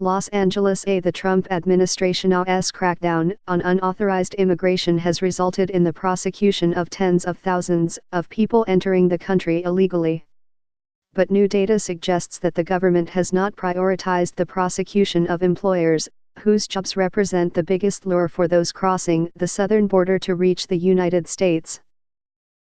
Los Angeles. The Trump administration's crackdown on unauthorized immigration has resulted in the prosecution of tens of thousands of people entering the country illegally. But new data suggests that the government has not prioritized the prosecution of employers, whose jobs represent the biggest lure for those crossing the southern border to reach the United States.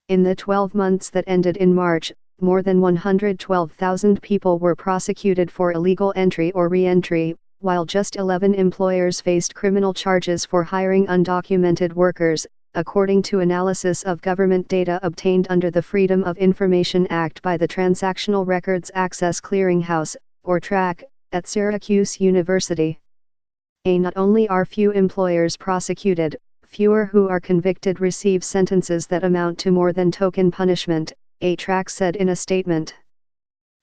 In the 12 months that ended in March, more than 112,000 people were prosecuted for illegal entry or re-entry, while just 11 employers faced criminal charges for hiring undocumented workers, according to analysis of government data obtained under the Freedom of Information Act by the Transactional Records Access Clearinghouse, or TRAC, at Syracuse University. Not only are few employers prosecuted, fewer who are convicted receive sentences that amount to more than token punishment, TRAC said in a statement.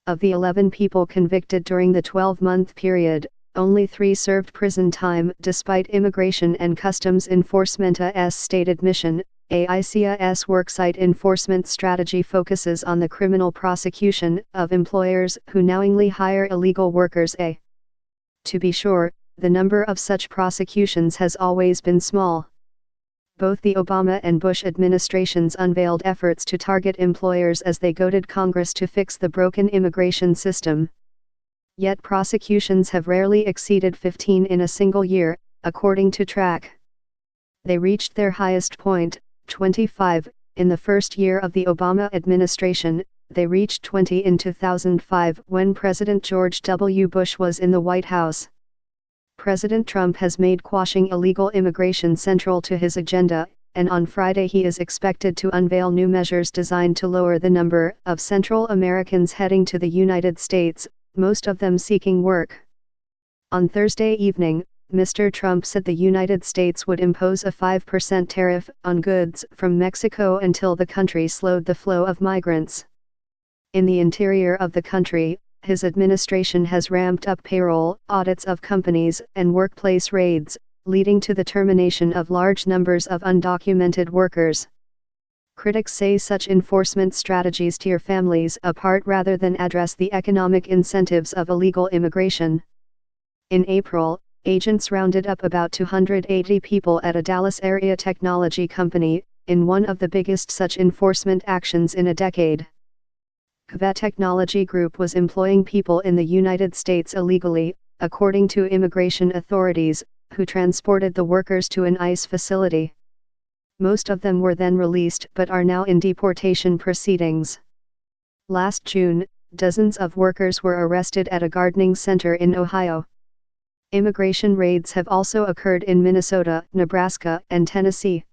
Of the 11 people convicted during the 12-month period, only 3 served prison time despite Immigration and Customs Enforcement's stated mission. ICE's worksite enforcement strategy focuses on the criminal prosecution of employers who knowingly hire illegal workers. To be sure, the number of such prosecutions has always been small. Both the Obama and Bush administrations unveiled efforts to target employers as they goaded Congress to fix the broken immigration system. Yet prosecutions have rarely exceeded 15 in a single year, according to TRAC. They reached their highest point, 25, in the first year of the Obama administration. They reached 20 in 2005 when President George W. Bush was in the White House. President Trump has made quashing illegal immigration central to his agenda, and on Friday he is expected to unveil new measures designed to lower the number of Central Americans heading to the United States, most of them seeking work. On Thursday evening, Mr. Trump said the United States would impose a 5% tariff on goods from Mexico until the country slowed the flow of migrants. In the interior of the country, his administration has ramped up payroll audits of companies and workplace raids, leading to the termination of large numbers of undocumented workers. Critics say such enforcement strategies tear families apart rather than address the economic incentives of illegal immigration. In April, agents rounded up about 280 people at a Dallas area technology company, in one of the biggest such enforcement actions in a decade. The technology group was employing people in the United States illegally, according to immigration authorities, who transported the workers to an ICE facility. Most of them were then released but are now in deportation proceedings. Last June, dozens of workers were arrested at a gardening center in Ohio. Immigration raids have also occurred in Minnesota, Nebraska, and Tennessee.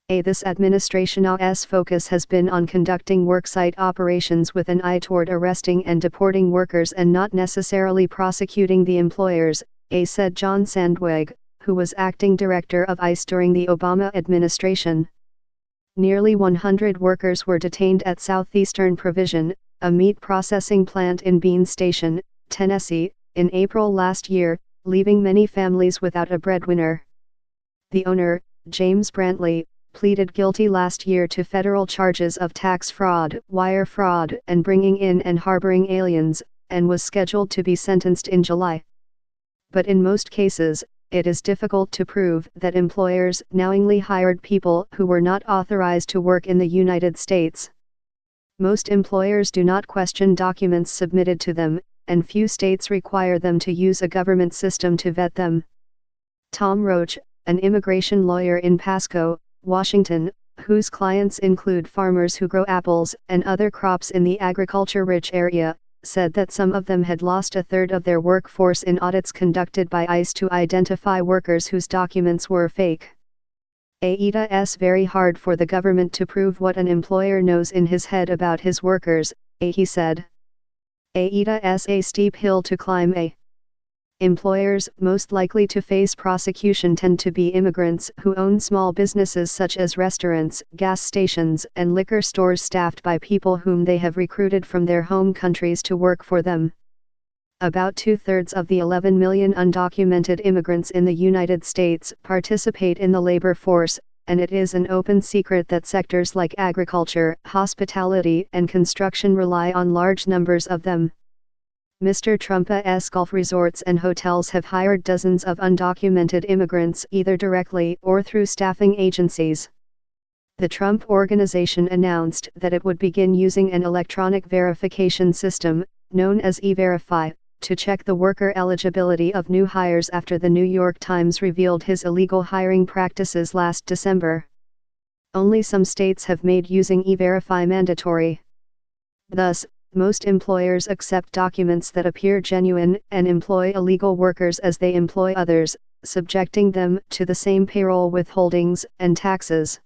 This administration's focus has been on conducting worksite operations with an eye toward arresting and deporting workers and not necessarily prosecuting the employers, said John Sandweg, who was acting director of ICE during the Obama administration. Nearly 100 workers were detained at Southeastern Provision, a meat processing plant in Bean Station, Tennessee, in April last year, leaving many families without a breadwinner. The owner, James Brantley, pleaded guilty last year to federal charges of tax fraud, wire fraud, and bringing in and harboring aliens, and was scheduled to be sentenced in July. But in most cases, it is difficult to prove that employers knowingly hired people who were not authorized to work in the United States. Most employers do not question documents submitted to them, and few states require them to use a government system to vet them. Tom Roach, an immigration lawyer in Pasco, Washington, whose clients include farmers who grow apples and other crops in the agriculture-rich area, said that some of them had lost a third of their workforce in audits conducted by ICE to identify workers whose documents were fake. It's very hard for the government to prove what an employer knows in his head about his workers, he said. It's a steep hill to climb. Employers most likely to face prosecution tend to be immigrants who own small businesses such as restaurants, gas stations, and liquor stores staffed by people whom they have recruited from their home countries to work for them. About 2/3 of the 11 million undocumented immigrants in the United States participate in the labor force, and it is an open secret that sectors like agriculture, hospitality, and construction rely on large numbers of them. Mr. Trump's golf resorts and hotels have hired dozens of undocumented immigrants either directly or through staffing agencies. The Trump Organization announced that it would begin using an electronic verification system, known as E-Verify, to check the worker eligibility of new hires after the New York Times revealed his illegal hiring practices last December. Only some states have made using E-Verify mandatory. Thus, most employers accept documents that appear genuine and employ illegal workers as they employ others, subjecting them to the same payroll withholdings and taxes.